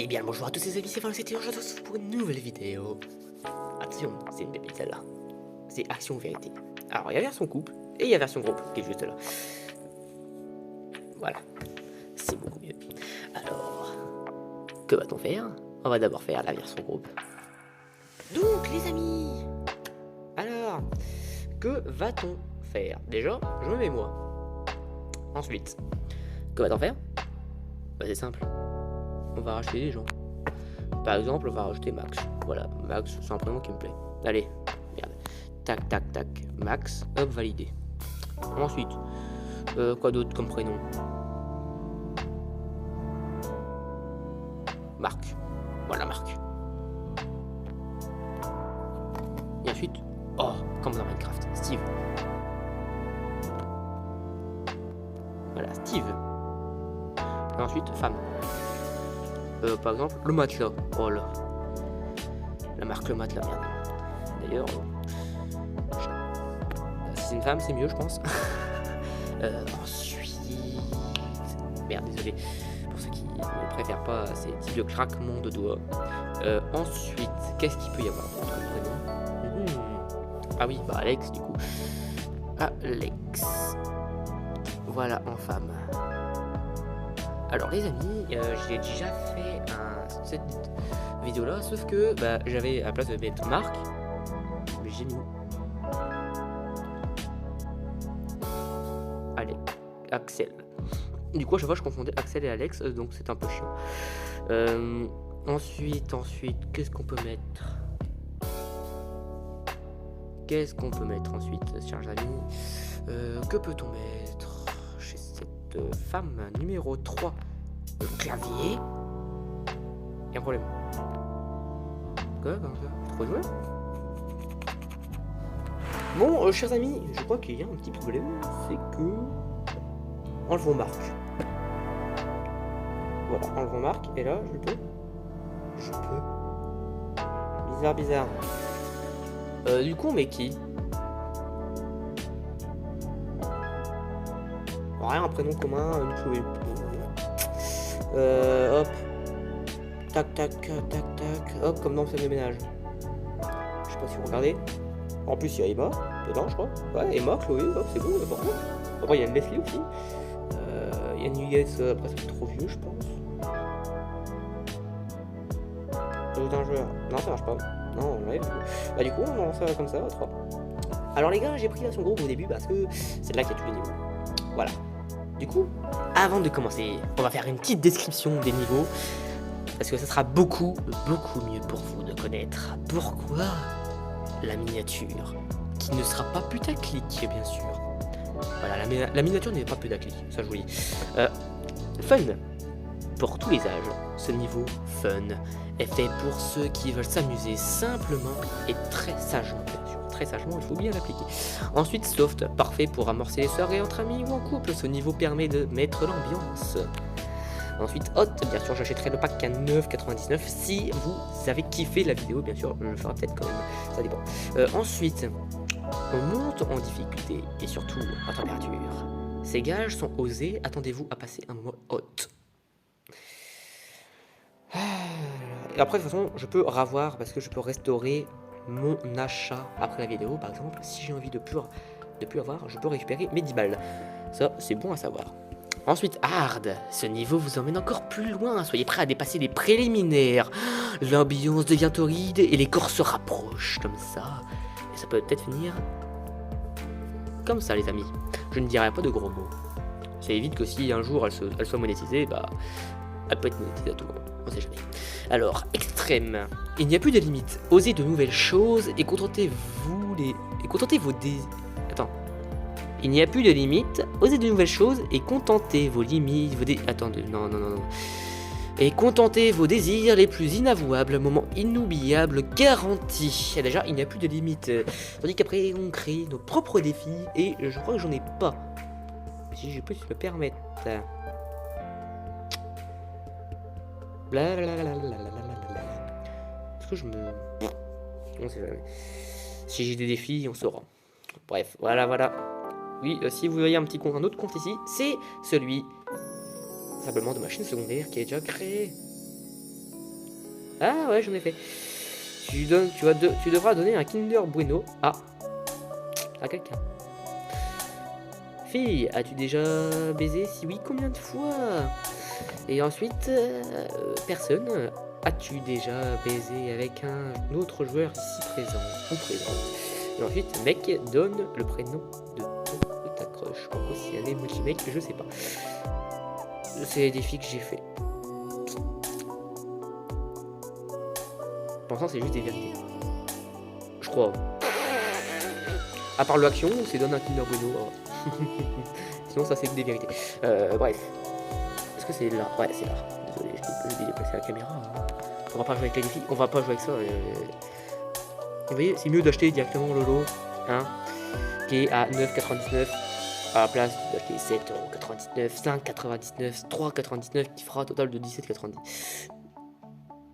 Eh bien bonjour à tous les amis, c'est Val, c'était aujourd'hui pour une nouvelle vidéo. Attention, c'est une pépite celle-là. C'est Action Vérité. Alors il y a version couple et il y a version groupe qui est juste là. Voilà, c'est beaucoup mieux. Alors, que va-t-on faire? On va d'abord faire la version groupe. Donc les amis, alors, que va-t-on faire? Déjà, je me mets moi. Ensuite, que va-t-on faire? Bah c'est simple. On va rajouter des gens. Par exemple, on va rajouter Max. Voilà, Max, c'est un prénom qui me plaît. Allez, merde. Tac, tac, tac. Max, hop, validé. Ensuite, quoi d'autre comme prénom? Marc. Voilà, Marc. Et ensuite, oh, comme dans Minecraft, Steve. Voilà, Steve. Et ensuite, femme. Par exemple, le matelas. Oh là. La marque le matelas, merde. D'ailleurs, si c'est une femme, c'est mieux, je pense. Ensuite. Merde, désolé. Pour ceux qui ne préfèrent pas ces types de craquements de doigts. Ensuite, qu'est-ce qu'il peut y avoir d'autre comme prénom? Ah oui, bah Alex, du coup. Alex. Voilà, en femme. Alors les amis, j'ai déjà fait cette vidéo là, sauf que bah, j'avais à la place de mettre Marc, mais j'ai mis Axel. Du coup à chaque fois je confondais Axel et Alex, donc c'est un peu chiant. Ensuite, qu'est-ce qu'on peut mettre? Ensuite, chers amis? Que peut-on mettre chez cette femme numéro 3? Le clavier. Il y a un problème. Quoi? Trop joué. Bon, chers amis, je crois qu'il y a un petit problème. C'est que... enlevons Marc. Voilà, enlevons Marc. Et là, je peux. Bizarre. Du coup, on met qui? Rien, un prénom commun, une souris. Hop. Tac. Hop, comme dans le film de ménage. Je sais pas si vous regardez. En plus, il y a Emma dedans, je crois. Ouais, Emma, Chloé, hop, c'est bon, il y a pas rien. Après, il y a Leslie aussi. Il y a Nuggets, après, c'est trop vieux, je pense. D'un joueur. Non, ça marche pas. Non, on l'enlève. Bah, du coup, on lance ça comme ça, à 3. Alors, les gars, j'ai pris la version groupe au début parce que c'est là qu'il y a tous les niveaux. Voilà. Du coup, avant de commencer, on va faire une petite description des niveaux. Parce que ça sera beaucoup mieux pour vous de connaître pourquoi la miniature, qui ne sera pas putaclic, bien sûr. Voilà, la miniature n'est pas putaclic, ça je vous dis. Fun, pour tous les âges. Ce niveau fun est fait pour ceux qui veulent s'amuser simplement et très sagement, bien sûr. Très sagement, il faut bien l'appliquer. Ensuite, soft, parfait pour amorcer les soirées entre amis ou en couple. Ce niveau permet de mettre l'ambiance. Ensuite, hot, bien sûr, j'achèterai le pack à 9,99 si vous avez kiffé la vidéo, bien sûr, je le ferai peut-être quand même, ça dépend. Ensuite, on monte en difficulté et surtout en température. Ces gages sont osés, attendez-vous à passer un moment hot. Et après, de toute façon, je peux ravoir parce que je peux restaurer mon achat après la vidéo. Par exemple, si j'ai envie de plus avoir, je peux récupérer mes 10 balles. Ça, c'est bon à savoir. Ensuite, hard. Ce niveau vous emmène encore plus loin. Soyez prêts à dépasser les préliminaires. L'ambiance devient torride et les corps se rapprochent comme ça. Et ça peut peut-être finir comme ça, les amis. Je ne dirai pas de gros mots. Ça évite que si un jour elle soit monétisée, bah, elle peut être monétisée à tout moment. On sait jamais. Alors, extrême. Il n'y a plus de limites. Osez de nouvelles choses et contentez-vous vos désirs. Attends. Il n'y a plus de limites. Osez de nouvelles choses et contentez vos limites. Attendez, non. Et contentez vos désirs les plus inavouables, moments inoubliables garantis. Et déjà, il n'y a plus de limites. Tandis qu'après, on crée nos propres défis et je crois que j'en ai pas. Si je peux me permettre. Est-ce que je me... On sait jamais. Si j'ai des défis, on saura. Bref, voilà. Oui, si vous voyez un autre compte ici, c'est celui simplement de ma chaîne secondaire qui est déjà créé. Ah ouais, j'en ai fait. Tu devras donner un Kinder Bueno à quelqu'un. Fille, as-tu déjà baisé? Si oui, combien de fois? Et ensuite, personne. As-tu déjà baisé avec un autre joueur ici présent ou présente? Et ensuite, mec, donne le prénom de ta crush. En gros, si elle est multi-mec, je sais pas. C'est les défis que j'ai fait. Pour l'instant, c'est juste des vérités. Je crois. À part l'action, c'est donne un Kinder Bueno. Sinon, ça c'est que des vérités. Bref. Est-ce que c'est là? Ouais, c'est là. Désolé, je vais déplacer la caméra. On va pas jouer avec les défis. On va pas jouer avec ça. Vous voyez, c'est mieux d'acheter directement le lot. Hein, qui est à 9,99 à la place d'acheter 7,99 5,99 3,99 qui fera un total de 17,90.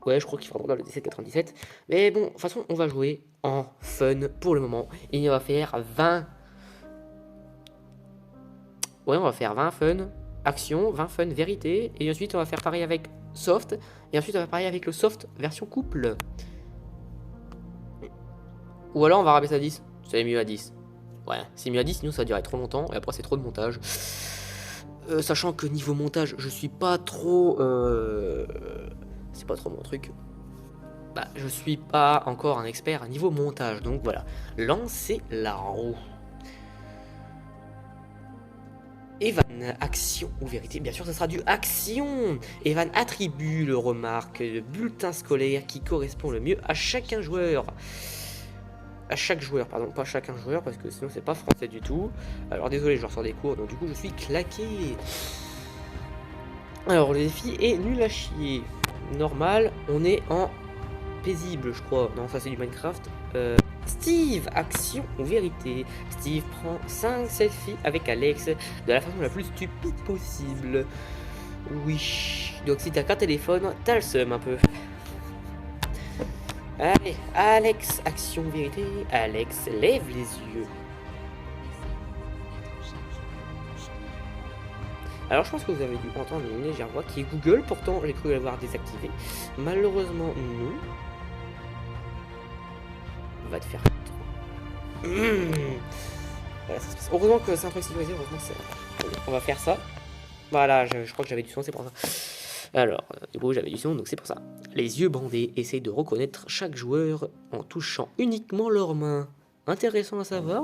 Ouais, je crois qu'il fera un total de 17,97. Mais bon, de toute façon, on va jouer en fun pour le moment. Et on va faire 20. Ouais, on va faire 20 fun, action, 20 fun, vérité. Et ensuite, on va faire pareil avec soft. Et ensuite, on va faire pareil avec le soft version couple. Ou alors, on va rabaisser à 10. C'est mieux à 10. Ouais, c'est mieux à 10, sinon ça va durer trop longtemps. Et après, c'est trop de montage. Sachant que niveau montage, je suis pas trop... c'est pas trop mon truc. Bah, je suis pas encore un expert à niveau montage. Donc voilà, lancez la roue. Evan, action ou vérité? Bien sûr, ça sera du action. Evan attribue le remarque, le bulletin scolaire qui correspond le mieux à chacun joueur. À chaque joueur, pardon, pas chacun joueur, parce que sinon c'est pas français du tout. Alors désolé, je ressors des cours, donc du coup je suis claqué. Alors le défi est nul à chier. Normal, on est en paisible, je crois. Non, ça c'est du Minecraft. Steve, action ou vérité? Steve prend 5 selfies avec Alex de la façon la plus stupide possible. Oui. Donc si t'as qu'un téléphone, t'as le seum un peu. Allez, Alex, action ou vérité? Alex, lève les yeux. Alors je pense que vous avez dû entendre une légère voix qui est Google, pourtant j'ai cru l'avoir désactivé. Malheureusement non. Va te faire voilà, ça se passe. Heureusement que c'est un truc sécurisé, heureusement on va faire ça. Voilà, je crois que j'avais du son, c'est pour ça. Alors, du coup j'avais du son, donc c'est pour ça. Les yeux bandés, essayent de reconnaître chaque joueur en touchant uniquement leurs mains. Intéressant à savoir.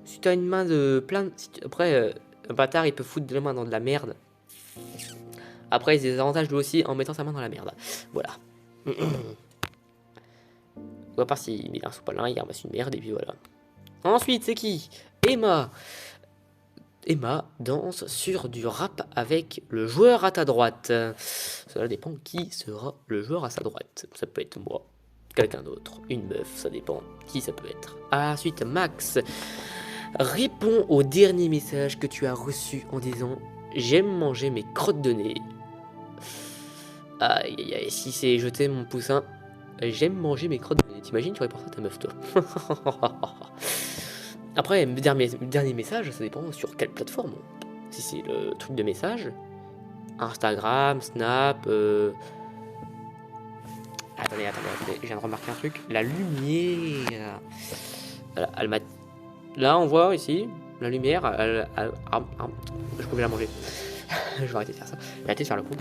Si t'as une main de plein... Après, un bâtard il peut foutre de la main dans de la merde. Après, il a des avantages lui aussi en mettant sa main dans la merde. Voilà. Ou à part s'il met un sopalin, il ramasse une merde et puis voilà. Ensuite, c'est qui? Emma. Emma danse sur du rap avec le joueur à ta droite. Cela dépend qui sera le joueur à sa droite. Ça peut être moi, quelqu'un d'autre, une meuf, ça dépend qui ça peut être. Ensuite, Max. Réponds au dernier message que tu as reçu en disant « J'aime manger mes crottes de nez ». Aïe aïe aïe, si c'est jeter mon poussin, j'aime manger mes crottes de nez. T'imagines, tu réponds ça à ta meuf, toi. Après, dernier message, ça dépend sur quelle plateforme. Si c'est le truc de message, Instagram, Snap... Attendez, je viens de remarquer un truc. La lumière. Voilà, elle m'a... Là, on voit ici, la lumière, je pouvais la manger. Je vais arrêter de faire ça. Je vais arrêter de faire le coup.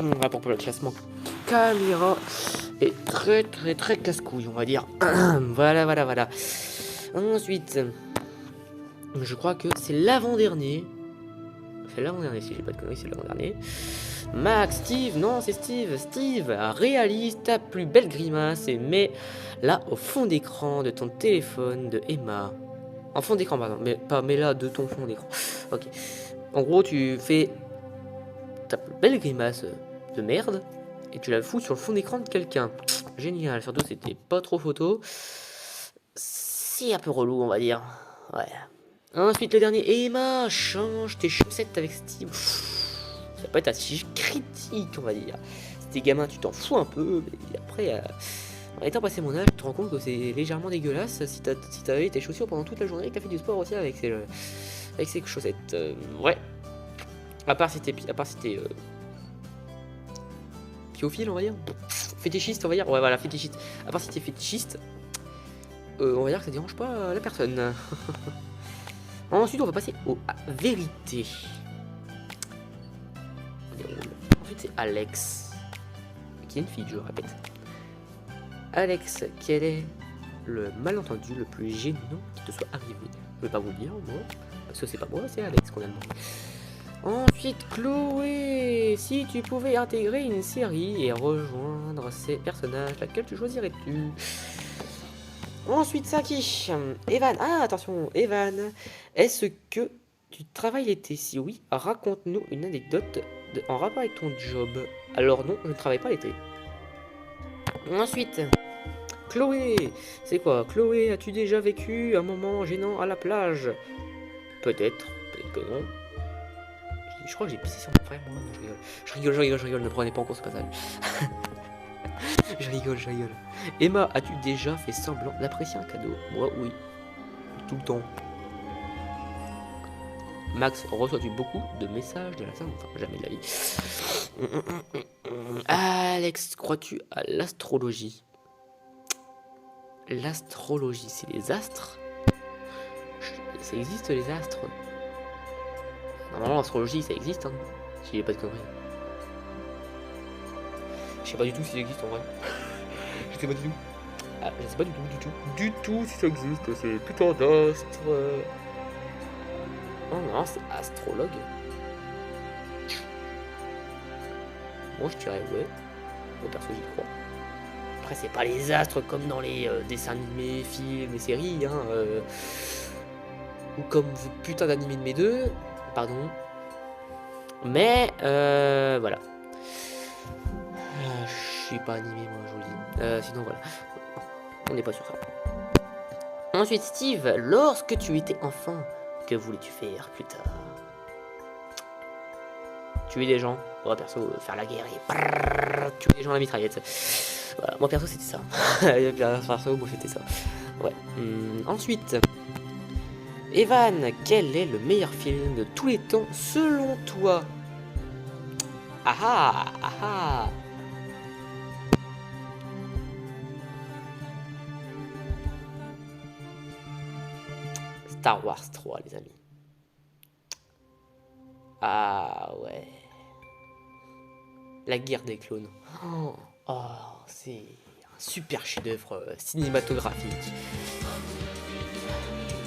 Voilà pour le classement. Caméra est très casse-couille, on va dire. Voilà. Ensuite, je crois que c'est l'avant-dernier. C'est l'avant-dernier, si j'ai pas de conneries, c'est l'avant-dernier. Max, Steve, non, c'est Steve. Steve, réalise ta plus belle grimace et mets-la au fond d'écran de ton téléphone de Emma. En fond d'écran, pardon, mais pas mets-la de ton fond d'écran. Ok. En gros, tu fais ta plus belle grimace de merde et tu la fous sur le fond d'écran de quelqu'un. Génial, surtout c'était pas trop photo. C'est un peu relou, on va dire. Ouais. Ensuite, le dernier, Emma, change tes chaussettes avec Steve. Ça peut être assez critique, on va dire. Si t'es gamin, tu t'en fous un peu, mais après, en étant passé mon âge, tu te rends compte que c'est légèrement dégueulasse si t'avais tes chaussures pendant toute la journée et que t'as fait du sport aussi avec ces chaussettes. Ouais. À part si t'es piophile, on va dire. Fétichiste, on va dire. Ouais, voilà, fétichiste. À part si t'es fétichiste, on va dire que ça dérange pas la personne. Ensuite, on va passer aux vérités. On déroule. Ensuite, c'est Alex, qui est une fille, je répète. Alex, quel est le malentendu le plus gênant qui te soit arrivé? Je vais pas vous le dire, moi, parce que c'est pas moi, c'est Alex qu'on a demandé. Ensuite, Chloé, si tu pouvais intégrer une série et rejoindre ses personnages, laquelle tu choisirais-tu? Ensuite, Saki, Evan, attention, Evan, est-ce que tu travailles l'été? Si oui, raconte-nous une anecdote en rapport avec ton job. Alors non, je ne travaille pas l'été. Ensuite, Chloé, c'est quoi? Chloé, as-tu déjà vécu un moment gênant à la plage? Peut-être que non. Je crois que j'ai pissé sur mon frère, moi. Je rigole, ne prenez pas en compte ce passage. je rigole. Emma, as-tu déjà fait semblant d'apprécier un cadeau? Moi, oui. Tout le temps. Max, reçois-tu beaucoup de messages de la Sainte? Enfin, jamais de la vie. Alex, crois-tu à l'astrologie? L'astrologie, c'est les astres? Ça existe, les astres? Normalement, l'astrologie, ça existe, hein. Si j'ai pas de conneries. Je sais pas du tout si ça existe en vrai. Je sais pas du tout. Je sais pas du tout si ça existe. C'est plutôt d'astre. Oh non, c'est astrologue. Moi, je dirais ouais. Moi, perso, j'y crois. Après, c'est pas les astres comme dans les dessins animés, films et séries, hein. Ou comme putain d'animés de mes deux. Pardon. Mais voilà. Je suis pas animé, moi, je vous le dis. Sinon, voilà. On n'est pas sur ça. Ensuite, Steve, lorsque tu étais enfant, que voulais-tu faire plus tard? Tuer des gens. Moi, perso, faire la guerre et tuer des gens à la mitraillette. Voilà, moi, perso, c'était ça. Perso, moi, c'était ça. Ouais. Ensuite, Evan, quel est le meilleur film de tous les temps selon toi? Star Wars 3, les amis. Ah ouais. La guerre des clones. C'est un super chef-d'œuvre cinématographique.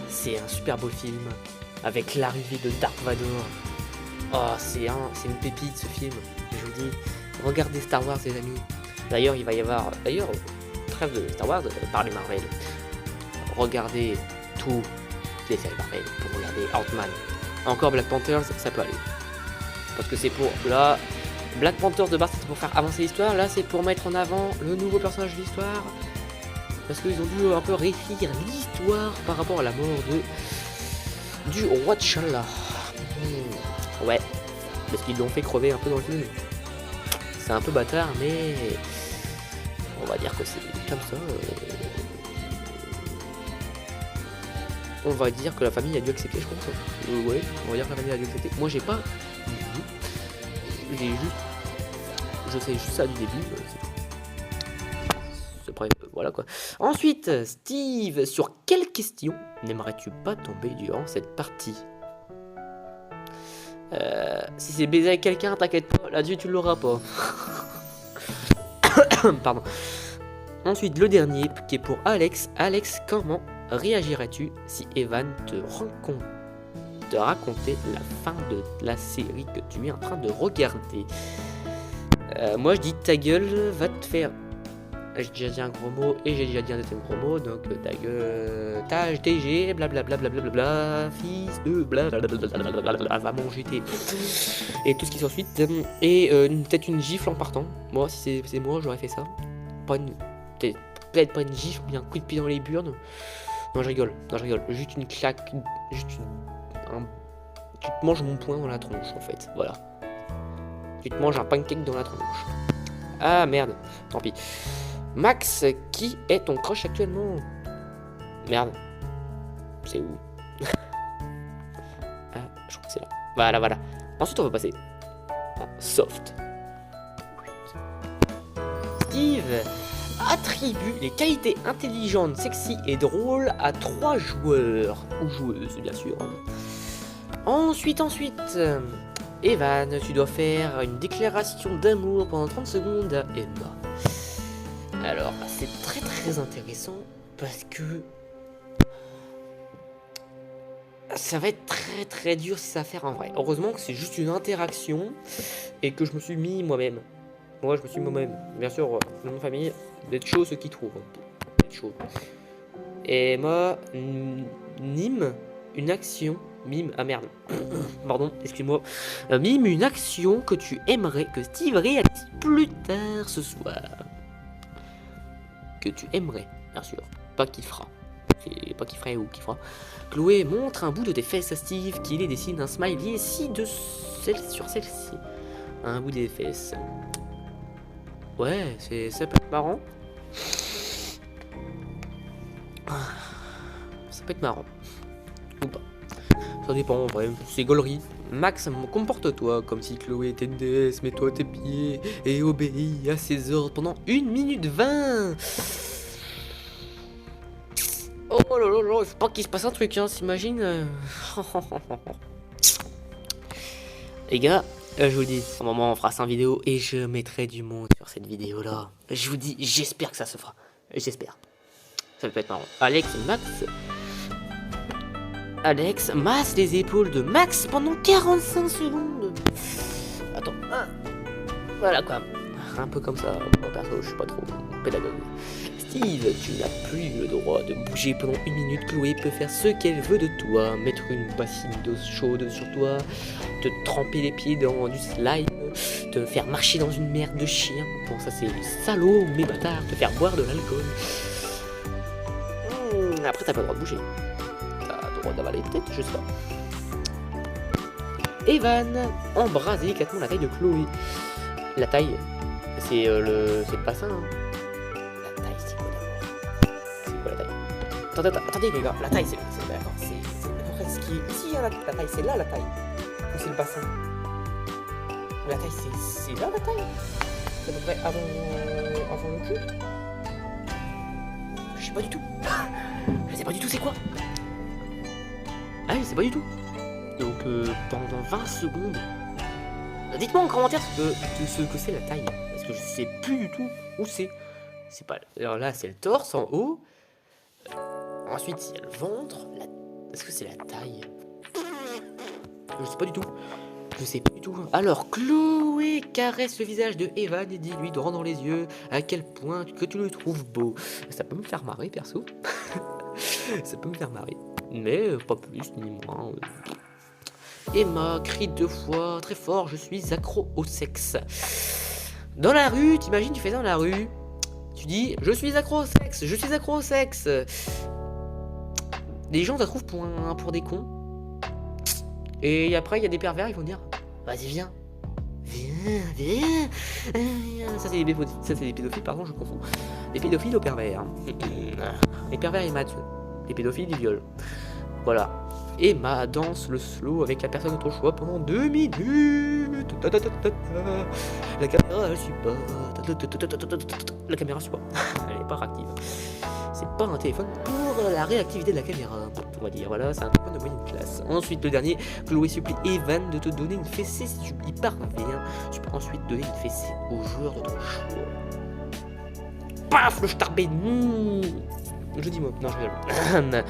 C'est un super beau film avec l'arrivée de Dark Vador. C'est une pépite ce film. Je vous dis, regardez Star Wars, les amis. D'ailleurs, il va y avoir trêve de Star Wars par les Marvel. Regardez toutes les séries Marvel pour regarder Ant-Man. Encore Black Panthers, ça peut aller. Parce que c'est pour là, Black Panthers de base c'est pour faire avancer l'histoire. Là, c'est pour mettre en avant le nouveau personnage de l'histoire. Parce qu'ils ont dû un peu réécrire l'histoire par rapport à la mort du roi T'Challa. Ouais, parce qu'ils l'ont fait crever un peu dans le film. C'est un peu bâtard, mais on va dire que c'est comme ça. On va dire que la famille a dû accepter, je pense. Ouais, on va dire que la famille a dû accepter. Moi, j'ai pas. Je sais juste ça du début. Après, voilà quoi. Ensuite, Steve, sur quelle question n'aimerais-tu pas tomber durant cette partie? Si c'est baiser avec quelqu'un, t'inquiète pas, là-dessus tu l'auras pas. Pardon. Ensuite, le dernier qui est pour Alex. Alex, comment réagirais-tu si Evan te racontait la fin de la série que tu es en train de regarder? Moi je dis ta gueule va te faire. J'ai déjà dit un gros mot et j'ai déjà dit un deuxième gros mot, donc ta gueule, tâche DG, blablabla, fils de blablabla, va manger tes. Et tout ce qui s'ensuit. Et peut-être une gifle en partant. Moi, si c'est moi, j'aurais fait ça. Peut-être pas une gifle, mais un coup de pied dans les burnes. Non, je rigole. Juste une claque. Tu te manges mon poing dans la tronche, en fait. Voilà. Tu te manges un pancake dans la tronche. Ah merde, tant pis. Max, qui est ton crush actuellement? Merde. C'est où? Je crois que c'est là. Voilà. Ensuite, on va passer en soft. Steve attribue les qualités intelligentes, sexy et drôles à 3 joueurs, ou joueuses bien sûr. Ensuite, Evan, tu dois faire une déclaration d'amour pendant 30 secondes à Emma. Alors, c'est très intéressant parce que ça va être très dur si ça va faire en vrai. Heureusement que c'est juste une interaction et que je me suis mis moi-même. Moi, je me suis mis moi-même. Bien sûr, dans mon famille, d'être chaud ceux qui trouvent. D'être chaud. Et moi, mime une action. Mime, ah merde. Pardon, excuse-moi. Mime une action que tu aimerais que Steve réalise plus tard ce soir. Que tu aimerais, bien sûr. Pas qu'il fera. C'est pas qu'il ferait ou qu'il fera. Chloé montre un bout de tes fesses à Steve qui les dessine un smiley sur celle-ci. Un bout des fesses. Ouais, ça peut être marrant. Ça peut être marrant. Ou pas. Ça dépend en vrai, c'est gaulerie. Max, comporte-toi comme si Chloé était une déesse, mets-toi à tes pieds et obéis à ses ordres pendant 1 minute 20. Oh là là là, il faut pas qu'il se passe un truc, hein, s'imagine. Les gars, je vous dis, à un moment on fera 5 vidéos et je mettrai du monde sur cette vidéo là. Je vous dis, j'espère que ça se fera. J'espère. Ça peut être marrant. Alex masse les épaules de Max pendant 45 secondes. Attends. Voilà quoi. Un peu comme ça. Moi perso, je suis pas trop pédagogue. Steve, tu n'as plus le droit de bouger pendant 1 minute. Chloé peut faire ce qu'elle veut de toi. Mettre une bassine d'eau chaude sur toi. Te tremper les pieds dans du slime. Te faire marcher dans une merde de chien. Bon, ça c'est salaud, mais bâtard. Te faire boire de l'alcool. Après, t'as pas le droit de bouger. D'avaler les têtes, je sais pas. Evan embrasse délicatement la taille de Chloé. La taille, c'est le bassin. Hein. La taille, c'est quoi d'abord? C'est quoi la taille? Attendez les gars, la taille c'est d'accord, c'est à peu près ce qui est ici, hein, la taille, c'est là la taille. Ou c'est le bassin? La taille, c'est là la taille? C'est à peu près avant le cul? Je sais pas du tout. Je sais pas du tout c'est quoi? Ah, je sais pas du tout. Donc pendant 20 secondes, dites-moi en commentaire ce que c'est la taille, parce que je sais plus du tout où c'est. C'est pas. Alors là, c'est le torse en haut. Ensuite, il y a le ventre. Est-ce que c'est la taille? Je sais pas du tout. Je sais pas du tout. Alors, Chloé caresse le visage de Evan et dit-lui droit dans les yeux à quel point que tu le trouves beau. Ça peut me faire marrer, perso. Ça peut me faire marrer. Mais pas plus ni moins. Emma crie 2 fois très fort, je suis accro au sexe. Dans la rue, t'imagines, tu fais ça dans la rue. Tu dis, je suis accro au sexe, je suis accro au sexe. Les gens te trouvent pour des cons. Et après, il y a des pervers, ils vont dire, vas-y, viens. Viens. Ça, c'est des pédophiles, pardon, je confonds. Les pédophiles aux pervers. Les pervers et Mathieu. Les pédophiles, ils violent. Voilà. Emma danse le slow avec la personne de ton choix pendant 2 minutes. La caméra, elle suit pas. La caméra suit pas. Elle est pas réactive. C'est pas un téléphone pour la réactivité de la caméra. On va dire, voilà, c'est un téléphone de moyenne classe. Ensuite, le dernier, Chloé supplie Evan de te donner une fessée si tu y parviens. Tu peux ensuite donner une fessée au joueur de ton choix. Paf, le starbé. Je dis moi, non je rigole.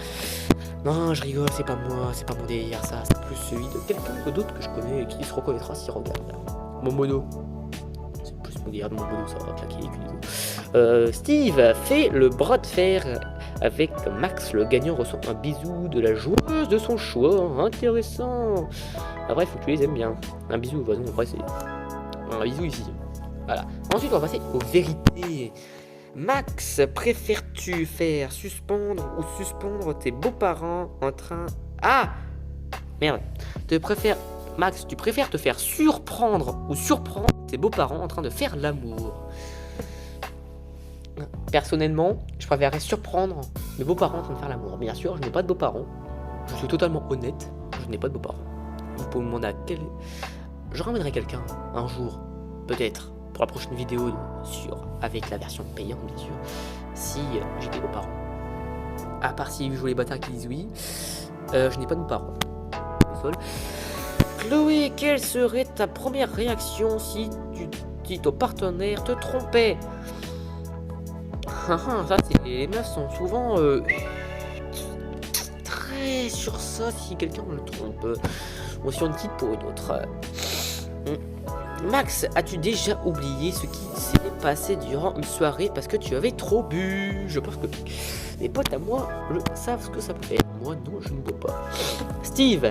Non je rigole, c'est pas moi, c'est pas mon délire ça, c'est plus celui de quelqu'un d'autre que je connais et qui se reconnaîtra s'il regarde. Mon mono. C'est plus mon délire de mon mono, ça va claquer les culs. Steve fait le bras de fer avec Max, le gagnant reçoit un bisou de la joueuse de son choix, intéressant. Après faut que tu les aimes bien. Un bisou, bah non, après c'est un bisou ici. Voilà. Ensuite on va passer aux vérités. Max, préfères-tu faire suspendre tes beaux-parents en train... Ah merde. Max, tu préfères te faire surprendre ou surprendre tes beaux-parents en train de faire l'amour? Personnellement, je préférerais surprendre mes beaux-parents en train de faire l'amour. Bien sûr, je n'ai pas de beaux-parents. Je suis totalement honnête, je n'ai pas de beaux-parents. Vous pouvez me demander à quel... Je ramènerai quelqu'un un jour, peut-être. pour la prochaine vidéo avec la version payante, bien sûr, si j'ai des beaux-parents. À part si je joue les bâtards qui disent oui, je n'ai pas de beaux-parents. Chloé, quelle serait ta première réaction si ton partenaire te trompait? Ça, les meufs sont souvent très sur ça si quelqu'un le trompe. On sur une petite pour une autre. Max, as-tu déjà oublié ce qui s'est passé durant une soirée parce que tu avais trop bu? Je pense que les potes à moi savent ce que ça peut faire. Moi, non, je ne bois pas. Steve,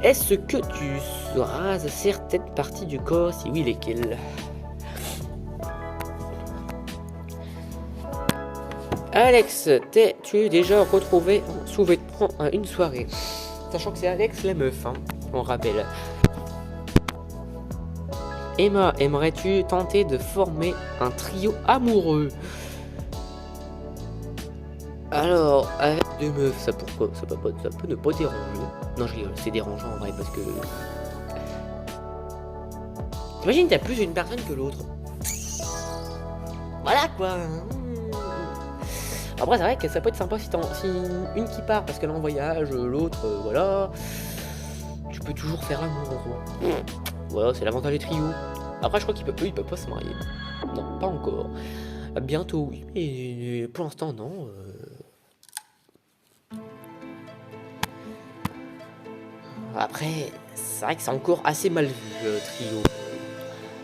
est-ce que tu rases certaines parties du corps? Si oui, lesquelles? Alex, t'es-tu déjà retrouvé en sous-vêtements à une soirée? Sachant que c'est Alex la meuf, hein, on rappelle. Emma, aimerais-tu tenter de former un trio amoureux? Alors, avec deux meufs, ça peut ne pas déranger. Non, je rigole, c'est dérangeant en vrai parce que... T'imagines, t'as plus une personne que l'autre. Voilà quoi. Après, c'est vrai que ça peut être sympa si une qui part parce qu'elle est en voyage, l'autre, voilà. Tu peux toujours faire l'amour en gros. Voilà, c'est l'avantage des trios. Après, je crois ils peuvent pas se marier. Non, pas encore. Bientôt, oui, mais pour l'instant, non. Après, c'est vrai que c'est encore assez mal vu, le trio.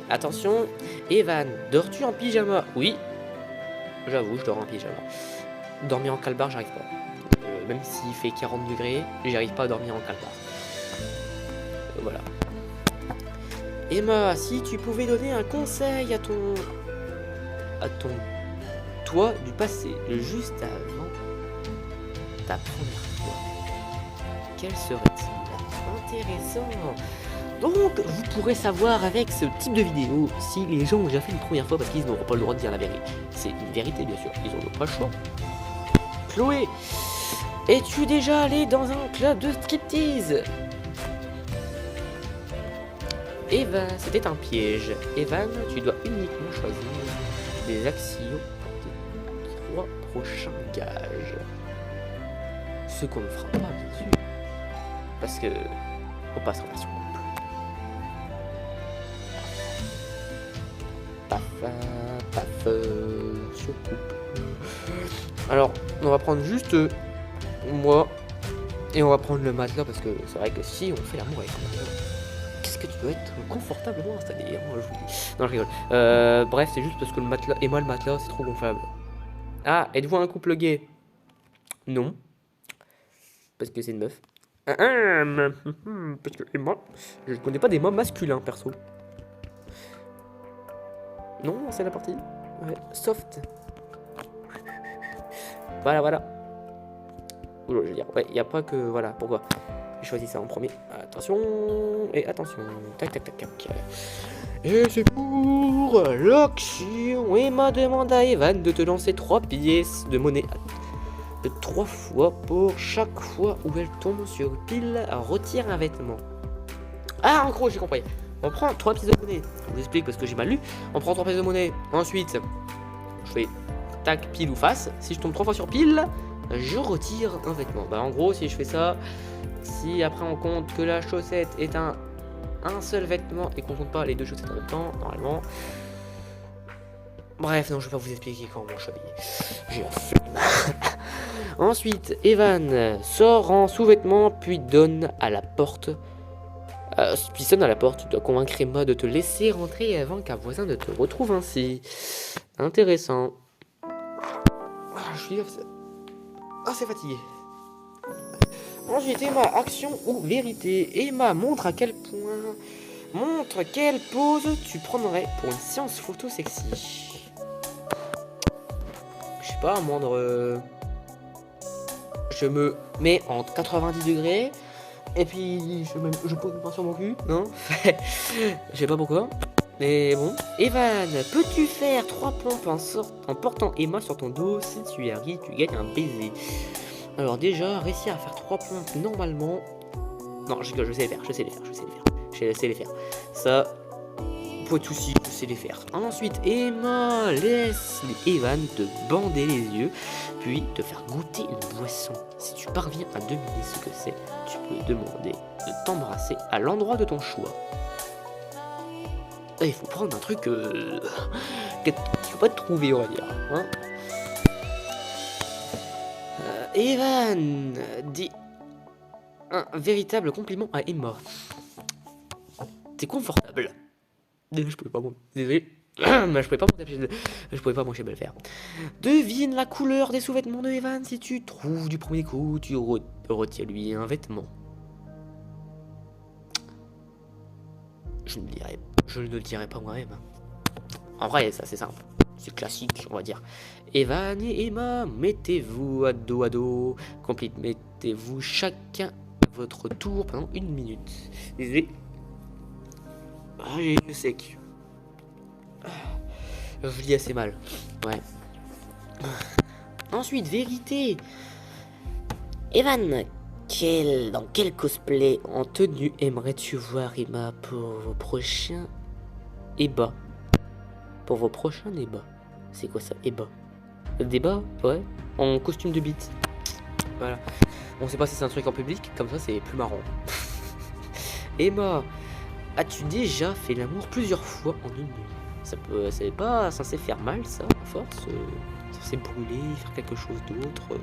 Attention, Evan, dors-tu en pyjama? Oui, j'avoue, je dors en pyjama. Dormir en calbar, j'arrive pas. Même s'il fait 40 degrés, j'arrive pas à dormir en calbar. Voilà. Emma, si tu pouvais donner un conseil à ton toi du passé, juste avant ta première fois, quel serait-il? Intéressant. Donc, vous pourrez savoir avec ce type de vidéo si les gens ont déjà fait une première fois parce qu'ils n'auront pas le droit de dire la vérité. C'est une vérité, bien sûr, ils n'ont pas le choix. Chloé, es-tu déjà allé dans un club de striptease? Evan, c'était un piège. Evan, tu dois uniquement choisir des actions pour tes 3 prochains gages. Ce qu'on ne fera pas, bien sûr. Parce que on passe en version couple. Paf, sur couple. Alors, on va prendre juste moi et on va prendre le matelas parce que c'est vrai que si on fait l'amour avec un matelas, qu'est-ce que tu peux être confortablement installé, hein, je vous dis. Non, je rigole. Bref, c'est juste parce que le matelas, et moi le matelas, c'est trop gonflable. Ah, êtes-vous un couple gay? Non. Parce que c'est une meuf. Parce que et moi, je ne connais pas des mots masculins, perso. Non, c'est la partie. Ouais, soft. Voilà. Oula, je veux dire, ouais, il n'y a pas que... Voilà, pourquoi j'ai choisi ça en premier. Attention, et attention. Tac. Et c'est pour l'action. Emma demande à Evan de te lancer 3 pièces de monnaie de 3 fois pour chaque fois où elle tombe sur une pile, retire un vêtement. Ah, en gros, j'ai compris. On prend 3 pièces de monnaie. Je vous explique parce que j'ai mal lu. On prend 3 pièces de monnaie. Ensuite, je fais tac, pile ou face. Si je tombe 3 fois sur pile, je retire un vêtement. Bah, en gros, si je fais ça, si après on compte que la chaussette est un seul vêtement et qu'on compte pas les 2 chaussettes en même temps, normalement. Bref, non, je vais pas vous expliquer comment je suis habillé. J'ai la flemme. Ensuite, Evan sort en sous-vêtements, puis donne à la porte. Puis sonne à la porte, tu dois convaincre Emma de te laisser rentrer avant qu'un voisin ne te retrouve ainsi. Intéressant. Je suis assez fatigué. Ensuite, Emma, action ou vérité. Emma montre quelle pose tu prendrais pour une séance photo sexy. Je sais pas, moindre... Je me mets en 90 degrés. Et puis, je pose une main sur mon cul, non? Je sais pas pourquoi. Mais bon. Evan, peux-tu faire 3 pompes en portant Emma sur ton dos? Si tu y arrives, tu gagnes un baiser. Alors déjà, réussir à faire 3 pompes normalement... Non, je sais les faire. Ça, Pas de soucis, je sais les faire. Ensuite, Emma laisse Evan te bander les yeux, puis te faire goûter une boisson. Si tu parviens à deviner ce que c'est, tu peux lui demander de t'embrasser à l'endroit de ton choix. Et il faut prendre un truc qu'il ne faut pas te trouver, on va dire. Hein. Evan dit un véritable compliment à Emma. T'es confortable. Je pouvais pas désolé. Mais je pouvais pas m'empêcher de le faire. Devine la couleur des sous-vêtements de Evan. Si tu trouves du premier coup, tu retiens lui un vêtement. Je ne le dirai pas moi-même. En vrai, c'est assez simple. C'est classique, on va dire. Evan et Emma, mettez-vous à dos. Mettez-vous chacun à votre tour pendant 1 minute. Désolé. Ah, j'ai le sec. Je lis assez mal. Ouais. Ensuite, vérité. Evan, dans quel cosplay en tenue aimerais-tu voir Emma pour vos prochains ébats? Pour vos prochains débats. C'est quoi ça, ébats? Débat? Ouais. En costume de bite. Voilà. On sait pas si c'est un truc en public, comme ça c'est plus marrant. Emma, as-tu déjà fait l'amour plusieurs fois en 1 nuit? C'est pas censé faire mal, ça, à force. Censé brûler, faire quelque chose d'autre.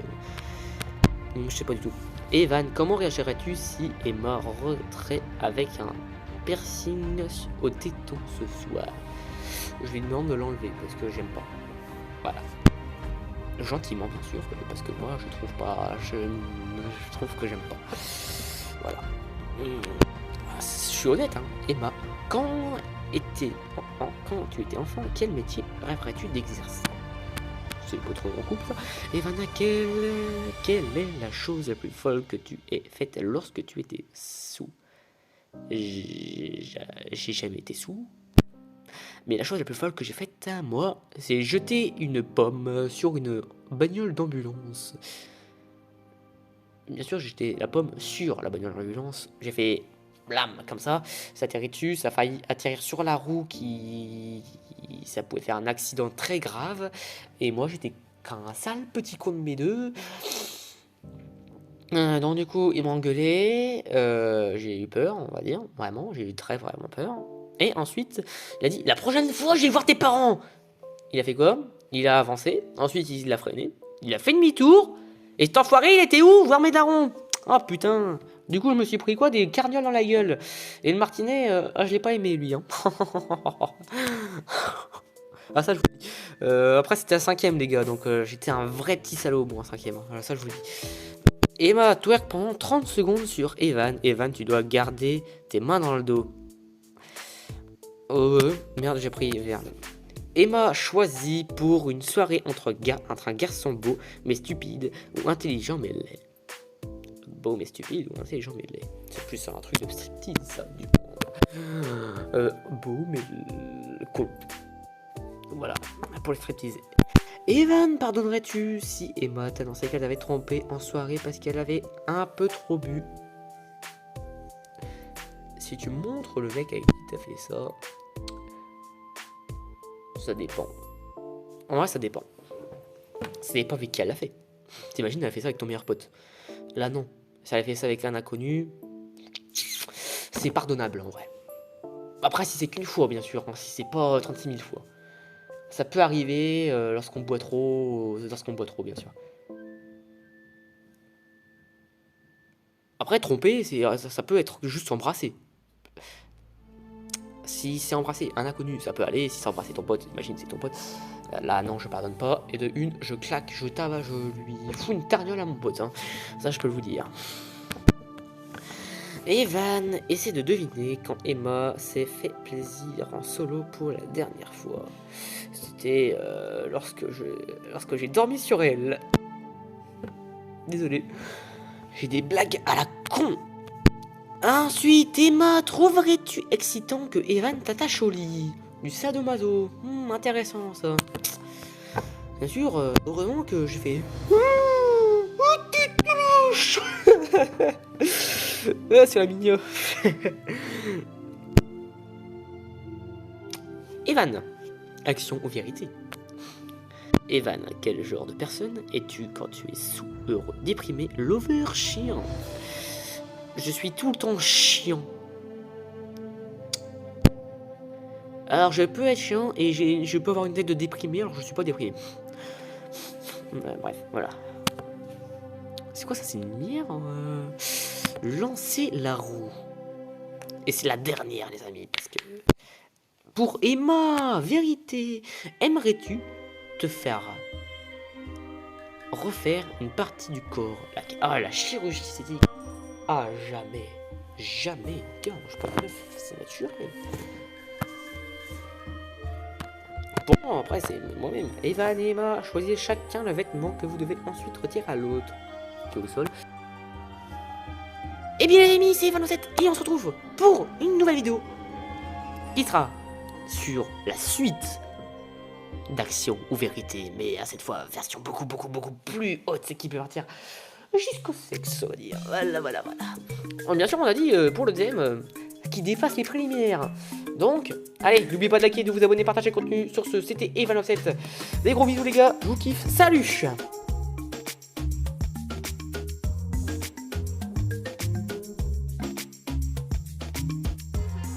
Je sais pas du tout. Evan, comment réagirais-tu si Emma rentrait avec un piercing au téton ce soir? Je lui demande de l'enlever parce que j'aime pas. Voilà. Gentiment, bien sûr, parce que moi, je trouve pas. Je trouve que j'aime pas. Voilà. Je suis honnête, hein. Emma, quand tu étais enfant, quel métier rêverais-tu d'exercer? C'est pas trop en couple, ça. Evana, quelle est la chose la plus folle que tu aies faite lorsque tu étais sous? J'ai jamais été sous. Mais la chose la plus folle que j'ai faite, moi, c'est jeter une pomme sur une bagnole d'ambulance. Bien sûr, j'ai jeté la pomme sur la bagnole d'ambulance. J'ai fait blam, comme ça atterrit dessus, ça a failli atterrir sur la roue ça pouvait faire un accident très grave. Et moi, j'étais qu'un sale petit con de mes deux. Donc du coup, il m'a engueulé. J'ai eu peur, on va dire. Vraiment, j'ai eu vraiment peur. Et ensuite, il a dit, la prochaine fois, je vais voir tes parents. Il a fait quoi? Il a avancé. Ensuite, il a freiné. Il a fait demi-tour. Et cet enfoiré, il était où? Voir mes darons. Oh putain. Du coup, je me suis pris quoi? Des carnioles dans la gueule. Et le martinet, je l'ai pas aimé, lui. Hein. Ah, ça, je vous le dis. Après, c'était à 5ème, les gars. Donc, j'étais un vrai petit salaud, bon, à 5ème. Hein. Voilà, ça, je vous le dis. Emma twerk pendant 30 secondes sur Evan. Evan, tu dois garder tes mains dans le dos. Oh, merde, j'ai pris merde. Emma choisit pour une soirée entre un garçon beau mais stupide ou intelligent mais laid. Beau mais stupide ou intelligent mais laid. C'est plus un truc de striptease, ça, du coup. Beau mais con. Voilà, pour les striptease. Evan, pardonnerais-tu si Emma t'annonçait qu'elle avait trompé en soirée parce qu'elle avait un peu trop bu? Si tu montres le mec avec qui t'as fait ça, ça dépend. En vrai, ça dépend. Ça dépend avec qui elle l'a fait. T'imagines, elle a fait ça avec ton meilleur pote. Là, non. Si elle a fait ça avec un inconnu, c'est pardonnable en vrai. Après, si c'est qu'une fois, bien sûr. Hein, si c'est pas 36 000 fois. Ça peut arriver lorsqu'on boit trop. Bien sûr. Après, tromper, ça peut être juste s'embrasser. Si c'est embrasser un inconnu, ça peut aller. Si c'est embrasser ton pote, imagine c'est ton pote. Là, non, je pardonne pas. Et de une, je claque, je lui fous une tarniole à mon pote. Hein. Ça, je peux vous dire. Evan essaie de deviner quand Emma s'est fait plaisir en solo pour la dernière fois. C'était lorsque j'ai dormi sur elle. Désolé. J'ai des blagues à la con. Ensuite, Emma, trouverais-tu excitant que Evan t'attache au lit? Du sadomaso. Intéressant ça. Bien sûr, heureusement que j'ai fait. Ah, c'est la mignonne. Evan, action ou vérité? Evan, quel genre de personne es-tu quand tu es sous, heureux, déprimé, lover, chiant? Je suis tout le temps chiant. Alors je peux être chiant et je peux avoir une tête de déprimé alors je suis pas déprimé. Bref, voilà. C'est quoi ça? C'est une lumière Lancer la roue. Et c'est la dernière les amis. Parce que... Pour Emma, vérité, aimerais-tu te faire refaire une partie du corps? La chirurgie esthétique. Ah jamais. Jamais. Tiens, je peux pas le faire, c'est naturel. Bon, après, c'est moi-même. Evan et Emma, choisissez chacun le vêtement que vous devez ensuite retirer à l'autre. Qui est au sol. Et bien les amis, c'est Evan 7 et on se retrouve pour une nouvelle vidéo qui sera sur la suite d'Action ou Vérité, mais à cette fois version beaucoup plus haute, c'est qui peut partir jusqu'au sexe, on va dire. Voilà. Bon, bien sûr, on a dit pour le deuxième qui dépasse les préliminaires. Donc, allez, n'oubliez pas de liker, de vous abonner, partager le contenu. Sur ce, c'était Evan 7. Des gros bisous les gars, je vous kiffe, salut!